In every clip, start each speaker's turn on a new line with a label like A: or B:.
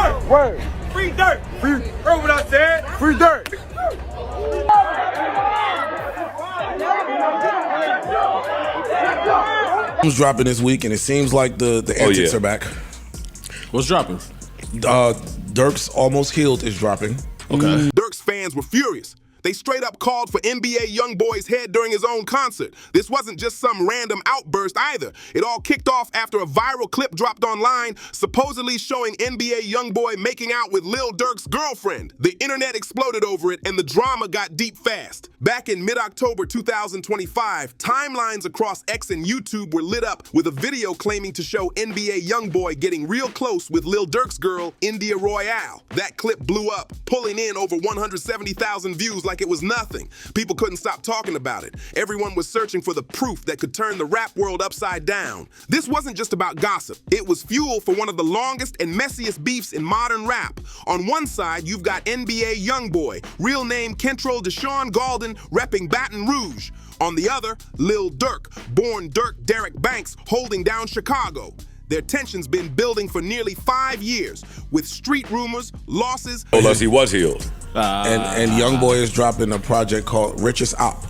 A: Durk.
B: Word.
A: Free Durk.
B: Free.
A: Heard what I said?
B: Free Durk.
C: Album's dropping this week, and it seems like the antics are back.
D: What's dropping?
C: Durk's Almost Healed is dropping.
D: Okay.
E: Durk's fans were furious. They straight up called for NBA YoungBoy's head during his own concert. This wasn't just some random outburst either. It all kicked off after a viral clip dropped online, supposedly showing NBA YoungBoy making out with Lil Durk's girlfriend. The internet exploded over it, and the drama got deep fast. Back in mid-October 2025, timelines across X and YouTube were lit up with a video claiming to show NBA YoungBoy getting real close with Lil Durk's girl, India Royale. That clip blew up, pulling in over 170,000 views like it was nothing. People couldn't stop talking about it. Everyone was searching for the proof that could turn the rap world upside down. This wasn't just about gossip. It was fuel for one of the longest and messiest beefs in modern rap. On one side, you've got NBA YoungBoy, real name Kentrell Deshaun Galden, repping Baton Rouge. On the other, Lil Durk, born Dirk Derek Banks, holding down Chicago. Their tension's been building for nearly 5 years, with street rumors, losses.
F: Unless he was healed.
C: And YoungBoy is dropping a project called Richest Op,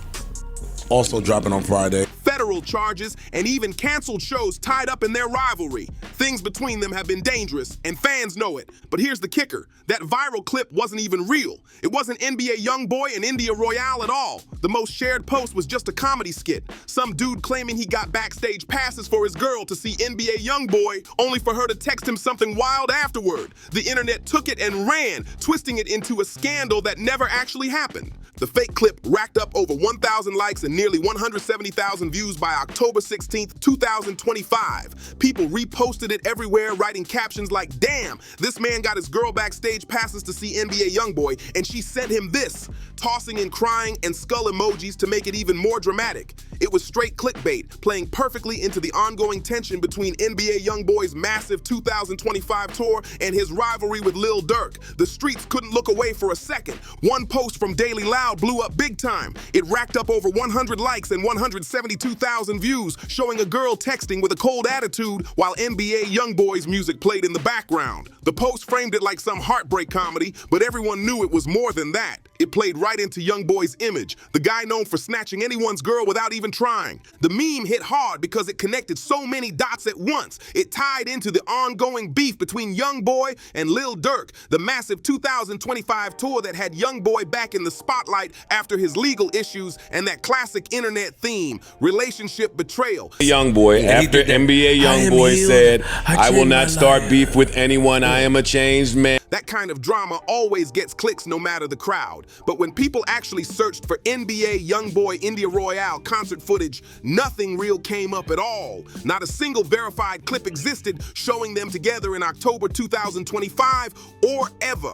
C: also dropping on Friday.
E: Federal charges, and even canceled shows tied up in their rivalry. Things between them have been dangerous, and fans know it. But here's the kicker. That viral clip wasn't even real. It wasn't NBA YoungBoy and India Royale at all. The most shared post was just a comedy skit. Some dude claiming he got backstage passes for his girl to see NBA YoungBoy, only for her to text him something wild afterward. The internet took it and ran, twisting it into a scandal that never actually happened. The fake clip racked up over 1,000 likes and nearly 170,000 views by October 16th, 2025. People reposted it everywhere, writing captions like, "Damn, this man got his girl backstage passes to see NBA YoungBoy, and she sent him this," tossing and crying and skull emojis to make it even more dramatic. It was straight clickbait, playing perfectly into the ongoing tension between NBA YoungBoy's massive 2025 tour and his rivalry with Lil Durk. The streets couldn't look away for a second. One post from Daily Loud blew up big time. It racked up over 100 likes and 172,000 views, showing a girl texting with a cold attitude while NBA YoungBoy's music played in the background. The post framed it like some heartbreak comedy, but everyone knew it was more than that. It played right into YoungBoy's image, the guy known for snatching anyone's girl without even trying. The meme hit hard because it connected so many dots at once. It tied into the ongoing beef between YoungBoy and Lil Durk, the massive 2025 tour that had YoungBoy back in the spotlight after his legal issues, and that classic internet theme, relationship betrayal.
F: YoungBoy, after NBA YoungBoy said, "I will not start beef with anyone, I am a changed man."
E: That kind of drama always gets clicks no matter the crowd. But when people actually searched for NBA YoungBoy India Royale concert footage, nothing real came up at all. Not a single verified clip existed showing them together in October 2025 or ever.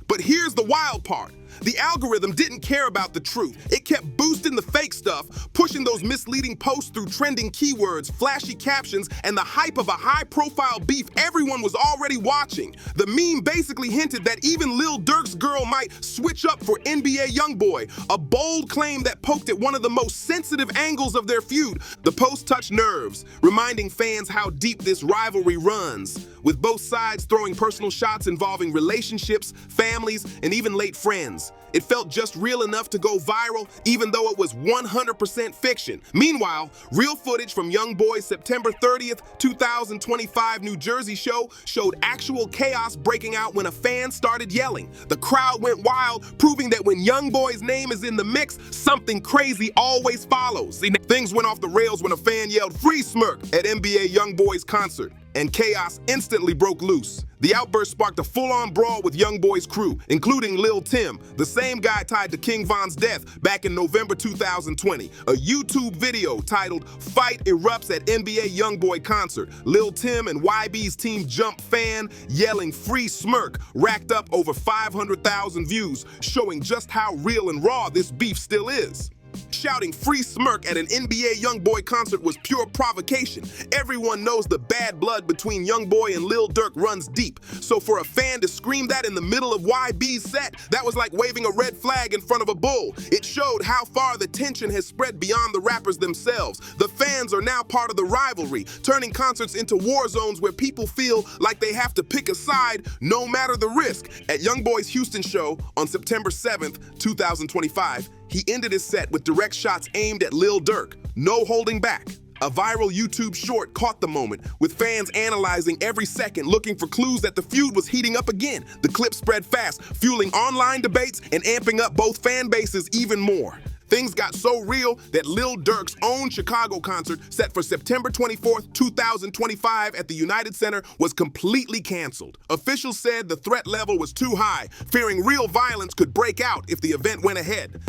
E: But here's the wild part. The algorithm didn't care about the truth. It kept boosting the fake stuff, pushing those misleading posts through trending keywords, flashy captions, and the hype of a high-profile beef everyone was already watching. The meme basically hinted that even Lil Durk's girl might switch up for NBA YoungBoy, a bold claim that poked at one of the most sensitive angles of their feud. The post touched nerves, reminding fans how deep this rivalry runs, with both sides throwing personal shots involving relationships, families, and even late friends. It felt just real enough to go viral, even though it was 100% fiction. Meanwhile, real footage from YoungBoy's September 30th, 2025 New Jersey show showed actual chaos breaking out when a fan started yelling. The crowd went wild, proving that when YoungBoy's name is in the mix, something crazy always follows. See, things went off the rails when a fan yelled "Free Smirk" at NBA YoungBoy's concert, and chaos instantly broke loose. The outburst sparked a full-on brawl with YoungBoy's crew, including Lil Tim, the same guy tied to King Von's death back in November 2020. A YouTube video titled "Fight Erupts at NBA YoungBoy Concert." Lil Tim and YB's Team Jump fan yelling "Free Smirk" racked up over 500,000 views, showing just how real and raw this beef still is. Shouting "Free Smirk" at an NBA YoungBoy concert was pure provocation. Everyone knows the bad blood between YoungBoy and Lil Durk runs deep. So for a fan to scream that in the middle of YB's set, that was like waving a red flag in front of a bull. It showed how far the tension has spread beyond the rappers themselves. The fans are now part of the rivalry, turning concerts into war zones where people feel like they have to pick a side no matter the risk. At YoungBoy's Houston show on September 7th, 2025, he ended his set with direct shots aimed at Lil Durk, no holding back. A viral YouTube short caught the moment, with fans analyzing every second, looking for clues that the feud was heating up again. The clip spread fast, fueling online debates and amping up both fan bases even more. Things got so real that Lil Durk's own Chicago concert, set for September 24th, 2025 at the United Center, was completely canceled. Officials said the threat level was too high, fearing real violence could break out if the event went ahead.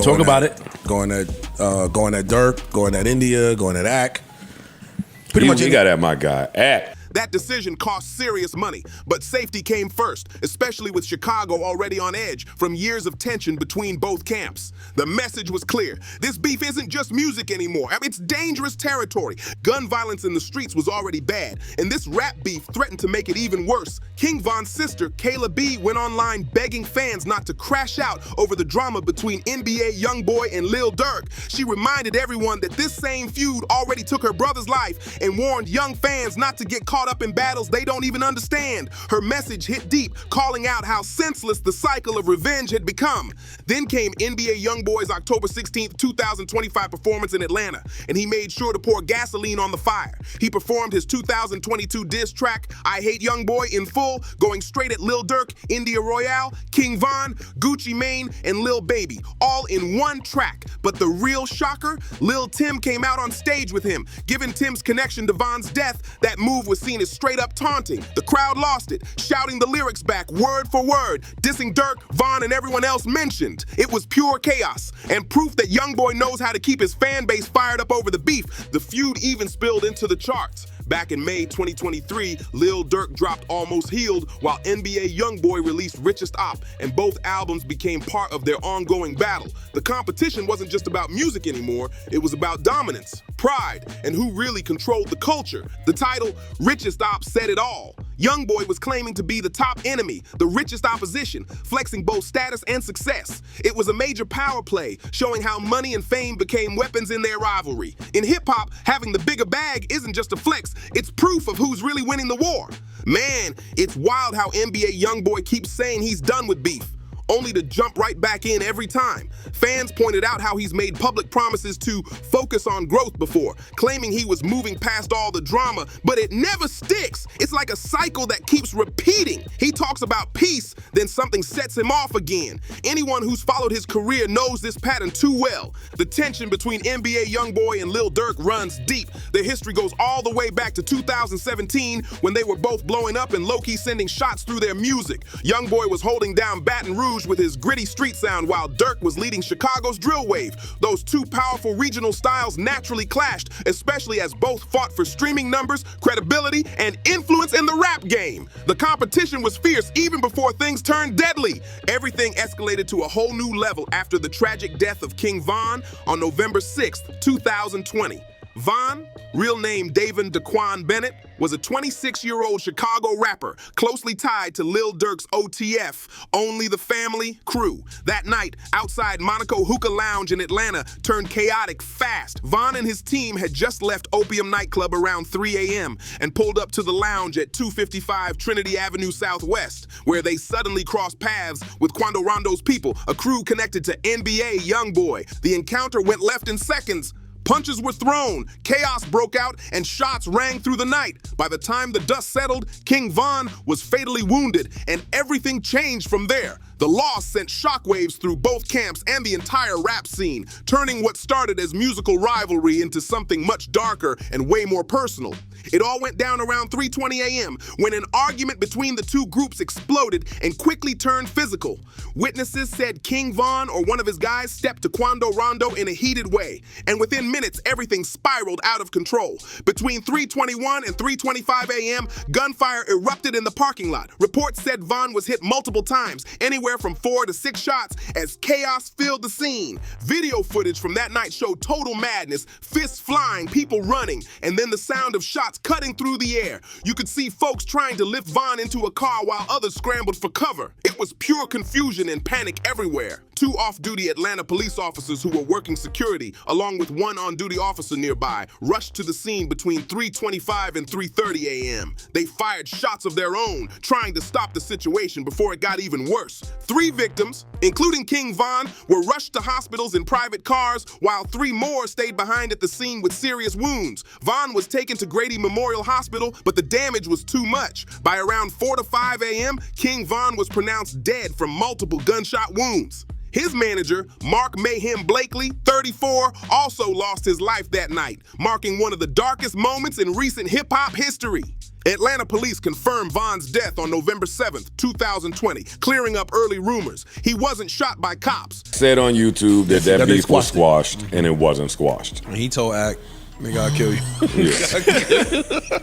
C: Talk about it. Going at Durk, going at India, going at Ak.
F: Pretty much you got at my guy, Ak.
E: That decision cost serious money, but safety came first, especially with Chicago already on edge from years of tension between both camps. The message was clear. This beef isn't just music anymore. It's dangerous territory. Gun violence in the streets was already bad, and this rap beef threatened to make it even worse. King Von's sister, Kayla B, went online begging fans not to crash out over the drama between NBA YoungBoy and Lil Durk. She reminded everyone that this same feud already took her brother's life and warned young fans not to get caught up in battles they don't even understand. Her message hit deep, calling out how senseless the cycle of revenge had become. Then came NBA YoungBoy's October 16th, 2025 performance in Atlanta, and he made sure to pour gasoline on the fire. He performed his 2022 diss track, I Hate YoungBoy, in full, going straight at Lil Durk, India Royale, King Von, Gucci Mane, and Lil Baby, all in one track. But the real shocker, Lil Tim came out on stage with him. Given Tim's connection to Von's death, that move was seen as straight up taunting. The crowd lost it, shouting the lyrics back word for word, dissing Durk, Von, and everyone else mentioned. It was pure chaos, and proof that YoungBoy knows how to keep his fan base fired up over the beef. The feud even spilled into the charts. Back in May 2023, Lil Durk dropped Almost Healed, while NBA YoungBoy released Richest Op, and both albums became part of their ongoing battle. The competition wasn't just about music anymore, it was about dominance, pride, and who really controlled the culture. The title, Richest Op, said it all. YoungBoy was claiming to be the top enemy, the richest opposition, flexing both status and success. It was a major power play, showing how money and fame became weapons in their rivalry. In hip-hop, having the bigger bag isn't just a flex, it's proof of who's really winning the war. Man, it's wild how NBA YoungBoy keeps saying he's done with beef, only to jump right back in every time. Fans pointed out how he's made public promises to focus on growth before, claiming he was moving past all the drama, but it never sticks. It's like a cycle that keeps repeating. He talks about peace, then something sets him off again. Anyone who's followed his career knows this pattern too well. The tension between NBA YoungBoy and Lil Durk runs deep. Their history goes all the way back to 2017, when they were both blowing up and low-key sending shots through their music. YoungBoy was holding down Baton Rouge with his gritty street sound, while Durk was leading Chicago's drill wave. Those two powerful regional styles naturally clashed, especially as both fought for streaming numbers, credibility, and influence in the rap game. The competition was fierce even before things turned deadly. Everything escalated to a whole new level after the tragic death of King Von on November 6th, 2020. Von, real name David Daquan Bennett, was a 26-year-old Chicago rapper closely tied to Lil Durk's OTF, Only the Family, crew. That night, outside Monaco Hookah Lounge in Atlanta turned chaotic fast. Von and his team had just left Opium nightclub around 3 a.m. and pulled up to the lounge at 255 Trinity Avenue Southwest, where they suddenly crossed paths with Quando Rondo's people, a crew connected to NBA YoungBoy. The encounter went left in seconds. Punches were thrown, chaos broke out, and shots rang through the night. By the time the dust settled, King Von was fatally wounded, and everything changed from there. The loss sent shockwaves through both camps and the entire rap scene, turning what started as musical rivalry into something much darker and way more personal. It all went down around 3:20 a.m. when an argument between the two groups exploded and quickly turned physical. Witnesses said King Von or one of his guys stepped to Quando Rondo in a heated way, and within minutes everything spiraled out of control. Between 3:21 and 3:25 a.m., gunfire erupted in the parking lot. Reports said Von was hit multiple times, anywhere from 4 to 6 shots, as chaos filled the scene. Video footage from that night showed total madness, fists flying, people running, and then the sound of shots cutting through the air. You could see folks trying to lift Von into a car while others scrambled for cover. It was pure confusion and panic everywhere. 2 off-duty Atlanta police officers who were working security, along with 1 on-duty officer nearby, rushed to the scene between 3:25 and 3:30 a.m. They fired shots of their own, trying to stop the situation before it got even worse. 3 victims, including King Von, were rushed to hospitals in private cars, while 3 more stayed behind at the scene with serious wounds. Von was taken to Grady Memorial Hospital, but the damage was too much. By around 4 to 5 a.m., King Von was pronounced dead from multiple gunshot wounds. His manager, Mark Mayhem Blakely, 34, also lost his life that night, marking one of the darkest moments in recent hip-hop history. Atlanta police confirmed Von's death on November 7th, 2020, clearing up early rumors. He wasn't shot by cops.
F: Said on YouTube that
C: That
F: beef was
C: squashed
F: squashed, and it wasn't squashed.
A: And he told Act, nigga, I'll kill you.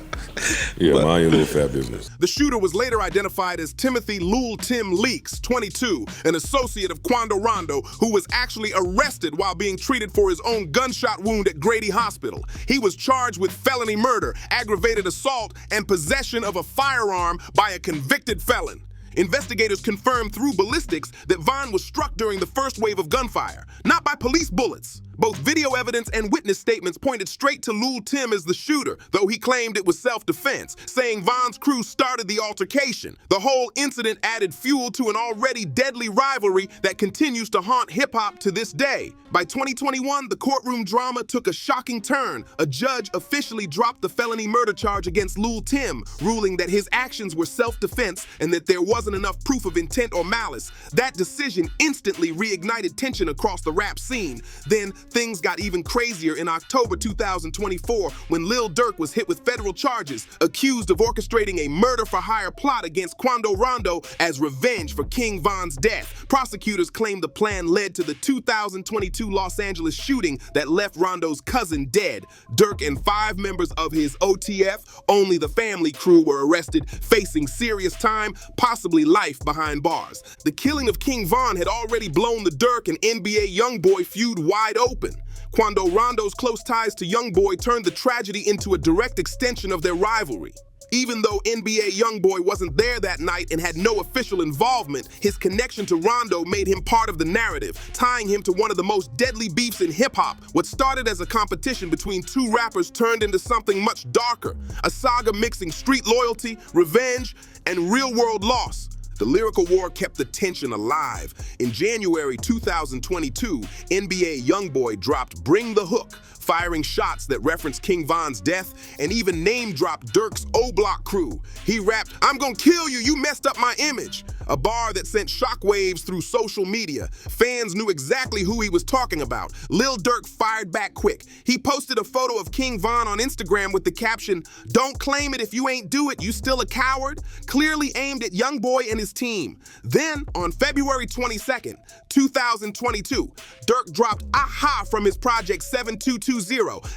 F: Yeah, mind your little fat business.
E: The shooter was later identified as Timothy Lil Tim Leaks, 22, an associate of Quando Rondo, who was actually arrested while being treated for his own gunshot wound at Grady Hospital. He was charged with felony murder, aggravated assault, and possession of a firearm by a convicted felon. Investigators confirmed through ballistics that Von was struck during the first wave of gunfire, not by police bullets. Both video evidence and witness statements pointed straight to Lil Tim as the shooter, though he claimed it was self-defense, saying Von's crew started the altercation. The whole incident added fuel to an already deadly rivalry that continues to haunt hip-hop to this day. By 2021, the courtroom drama took a shocking turn. A judge officially dropped the felony murder charge against Lil Tim, ruling that his actions were self-defense and that there wasn't enough proof of intent or malice. That decision instantly reignited tension across the rap scene. Then, things got even crazier in October 2024 when Lil Durk was hit with federal charges, accused of orchestrating a murder-for-hire plot against Quando Rondo as revenge for King Von's death. Prosecutors claim the plan led to the 2022 Los Angeles shooting that left Rondo's cousin dead. Durk and 5 members of his OTF, Only the Family crew, were arrested, facing serious time, possibly life behind bars. The killing of King Von had already blown the Durk and NBA YoungBoy feud wide open. Quando Rondo's close ties to YoungBoy turned the tragedy into a direct extension of their rivalry. Even though NBA YoungBoy wasn't there that night and had no official involvement, his connection to Rondo made him part of the narrative, tying him to one of the most deadly beefs in hip-hop. What started as a competition between 2 rappers turned into something much darker, a saga mixing street loyalty, revenge, and real-world loss. The lyrical war kept the tension alive. In January 2022, NBA YoungBoy dropped Bring the Hook, firing shots that referenced King Von's death and even name-dropped Durk's O-Block crew. He rapped, "I'm gonna kill you, you messed up my image," a bar that sent shockwaves through social media. Fans knew exactly who he was talking about. Lil Durk fired back quick. He posted a photo of King Von on Instagram with the caption, "Don't claim it if you ain't do it, you still a coward," clearly aimed at YoungBoy and his team. Then, on February 22nd, 2022, Durk dropped Aha from his project 7220,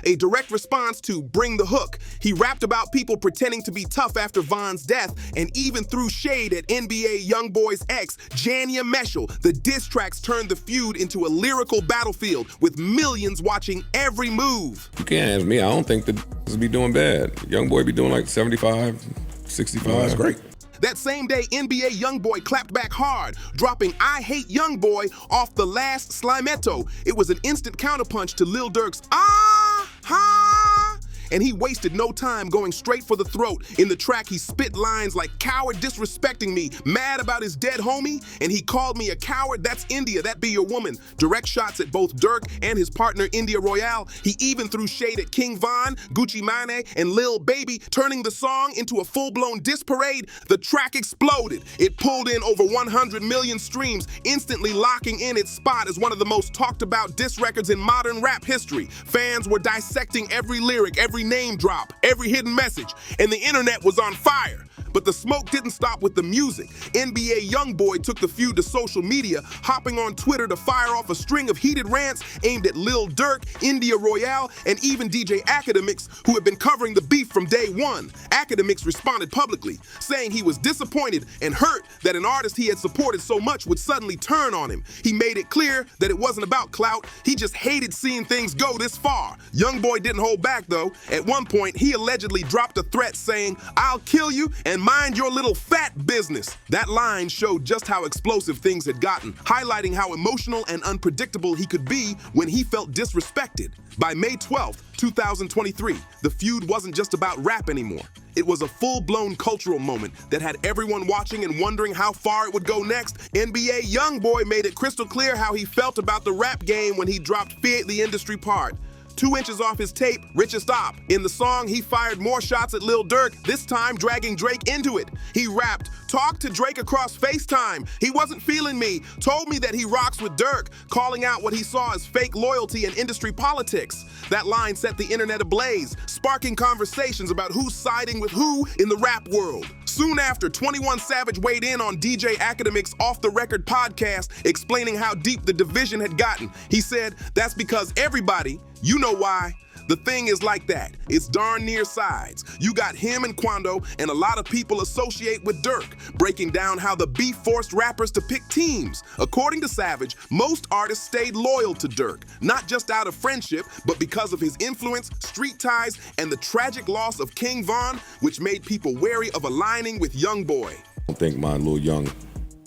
E: a direct response to Bring the Hook. He rapped about people pretending to be tough after Von's death and even threw shade at NBA YoungBoy's ex, Jania Meshel. The diss tracks turned the feud into a lyrical battlefield with millions watching every move.
F: You can't ask me. I don't think that this be doing bad. YoungBoy be doing like 75, 65.
C: Oh, that's great.
E: That same day, NBA YoungBoy clapped back hard, dropping I Hate YoungBoy off the last Slimetto. It was an instant counterpunch to Lil Durk's Ah Ha, and he wasted no time going straight for the throat. In the track, he spit lines like "coward disrespecting me, mad about his dead homie, and he called me a coward, that's India, that be your woman." Direct shots at both Durk and his partner India Royale. He even threw shade at King Von, Gucci Mane, and Lil Baby, turning the song into a full-blown diss parade. The track exploded. It pulled in over 100 million streams, instantly locking in its spot as one of the most talked about diss records in modern rap history. Fans were dissecting every lyric, every every name drop, every hidden message, and the internet was on fire. But the smoke didn't stop with the music. NBA YoungBoy took the feud to social media, hopping on Twitter to fire off a string of heated rants aimed at Lil Durk, India Royale, and even DJ Academics, who had been covering the beef from day one. Academics responded publicly, saying he was disappointed and hurt that an artist he had supported so much would suddenly turn on him. He made it clear that it wasn't about clout, he just hated seeing things go this far. YoungBoy didn't hold back though. At one point, he allegedly dropped a threat saying, "I'll kill you and mind your little fat business." That line showed just how explosive things had gotten, highlighting how emotional and unpredictable he could be when he felt disrespected. By May 12th, 2023, the feud wasn't just about rap anymore. It was a full-blown cultural moment that had everyone watching and wondering how far it would go next. NBA YoungBoy made it crystal clear how he felt about the rap game when he dropped "Feud the Industry" part. 2 inches off his tape, Richest Op. In the song, he fired more shots at Lil Durk, this time dragging Drake into it. He rapped, "Talked to Drake across FaceTime. He wasn't feeling me. Told me that he rocks with Durk," calling out what he saw as fake loyalty and industry politics. That line set the internet ablaze, sparking conversations about who's siding with who in the rap world. Soon after, 21 Savage weighed in on DJ Academics' Off the Record podcast, explaining how deep the division had gotten. He said, "That's because everybody, you know why. The thing is like that. It's darn near sides. You got him and Quando, and a lot of people associate with Durk," breaking down how the beef forced rappers to pick teams. According to Savage, most artists stayed loyal to Durk, not just out of friendship, but because of his influence, street ties, and the tragic loss of King Von, which made people wary of aligning with YoungBoy.
F: I don't think my little young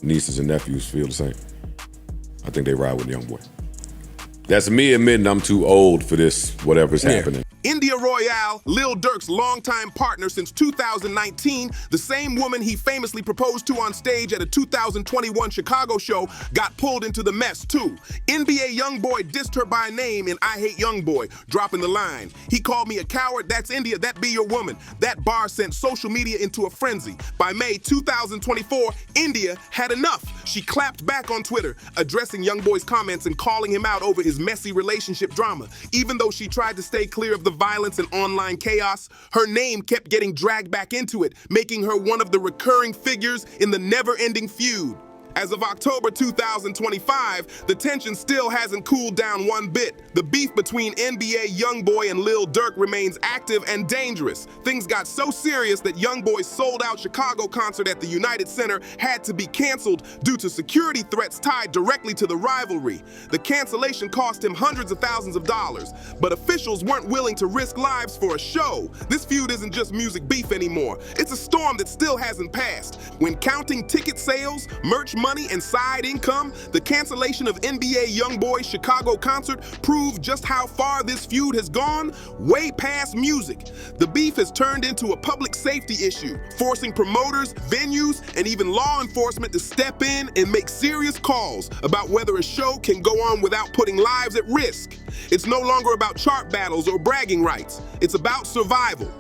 F: nieces and nephews feel the same. I think they ride with YoungBoy. That's me admitting I'm too old for this, whatever's happening.
E: India Royale, Lil Durk's longtime partner since 2019, the same woman he famously proposed to on stage at a 2021 Chicago show, got pulled into the mess too. NBA YoungBoy dissed her by name in "I Hate YoungBoy," dropping the line, "He called me a coward, that's India, that be your woman." That bar sent social media into a frenzy. By May 2024, India had enough. She clapped back on Twitter, addressing YoungBoy's comments and calling him out over his messy relationship drama. Even though she tried to stay clear of the violence and online chaos, her name kept getting dragged back into it, making her one of the recurring figures in the never-ending feud. As of October 2025, the tension still hasn't cooled down one bit. The beef between NBA YoungBoy and Lil Durk remains active and dangerous. Things got so serious that YoungBoy's sold-out Chicago concert at the United Center had to be canceled due to security threats tied directly to the rivalry. The cancellation cost him hundreds of thousands of dollars, but officials weren't willing to risk lives for a show. This feud isn't just music beef anymore. It's a storm that still hasn't passed. When counting ticket sales, merch money, and side income, the cancellation of NBA YoungBoy's Chicago concert proved just how far this feud has gone, way past music. The beef has turned into a public safety issue, forcing promoters, venues, and even law enforcement to step in and make serious calls about whether a show can go on without putting lives at risk. It's no longer about chart battles or bragging rights. It's about survival.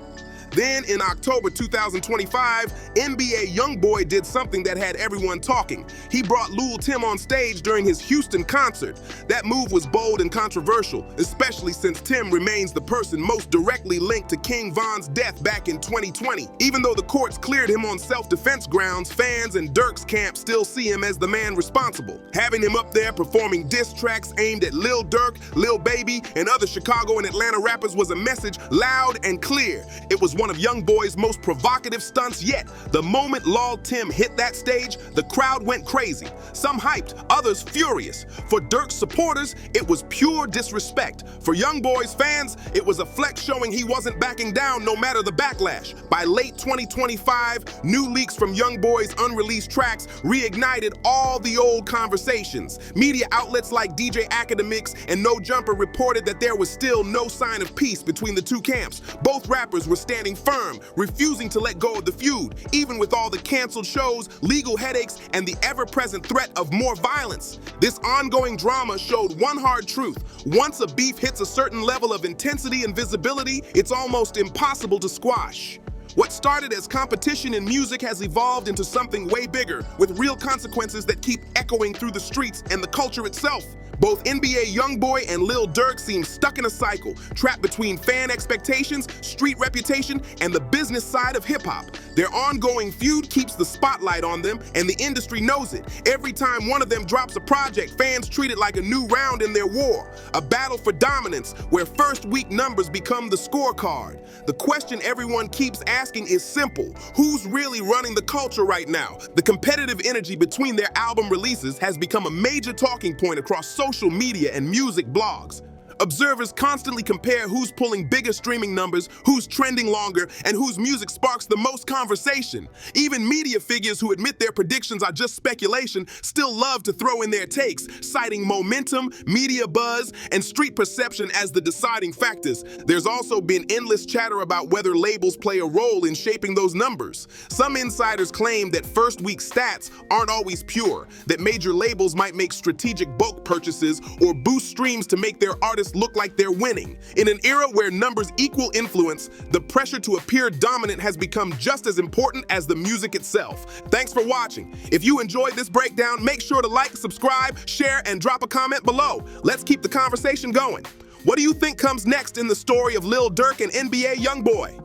E: Then, in October 2025, NBA YoungBoy did something that had everyone talking. He brought Lil Tim on stage during his Houston concert. That move was bold and controversial, especially since Tim remains the person most directly linked to King Von's death back in 2020. Even though the courts cleared him on self-defense grounds, fans and Durk's camp still see him as the man responsible. Having him up there performing diss tracks aimed at Lil Durk, Lil Baby, and other Chicago and Atlanta rappers was a message loud and clear. It was one of YoungBoy's most provocative stunts yet. The moment Lil Tim hit that stage, the crowd went crazy. Some hyped, others furious. For Durk's supporters, it was pure disrespect. For YoungBoy's fans, it was a flex showing he wasn't backing down no matter the backlash. By late 2025, new leaks from YoungBoy's unreleased tracks reignited all the old conversations. Media outlets like DJ Academics and No Jumper reported that there was still no sign of peace between the two camps. Both rappers were standing firm, refusing to let go of the feud, even with all the canceled shows, legal headaches, and the ever-present threat of more violence. This ongoing drama showed one hard truth. Once a beef hits a certain level of intensity and visibility, it's almost impossible to squash. What started as competition in music has evolved into something way bigger, with real consequences that keep echoing through the streets and the culture itself. Both NBA YoungBoy and Lil Durk seem stuck in a cycle, trapped between fan expectations, street reputation, and the business side of hip-hop. Their ongoing feud keeps the spotlight on them, and the industry knows it. Every time one of them drops a project, fans treat it like a new round in their war, a battle for dominance where first-week numbers become the scorecard. The question everyone keeps asking is simple: who's really running the culture right now? The competitive energy between their album releases has become a major talking point across social media and music blogs. Observers constantly compare who's pulling bigger streaming numbers, who's trending longer, and whose music sparks the most conversation. Even media figures who admit their predictions are just speculation still love to throw in their takes, citing momentum, media buzz, and street perception as the deciding factors. There's also been endless chatter about whether labels play a role in shaping those numbers. Some insiders claim that first-week stats aren't always pure, that major labels might make strategic bulk purchases or boost streams to make their artists look like they're winning. In an era where numbers equal influence, the pressure to appear dominant has become just as important as the music itself. Thanks for watching. If you enjoyed this breakdown, make sure to like, subscribe, share, and drop a comment below. Let's keep the conversation going. What do you think comes next in the story of Lil Durk and NBA YoungBoy?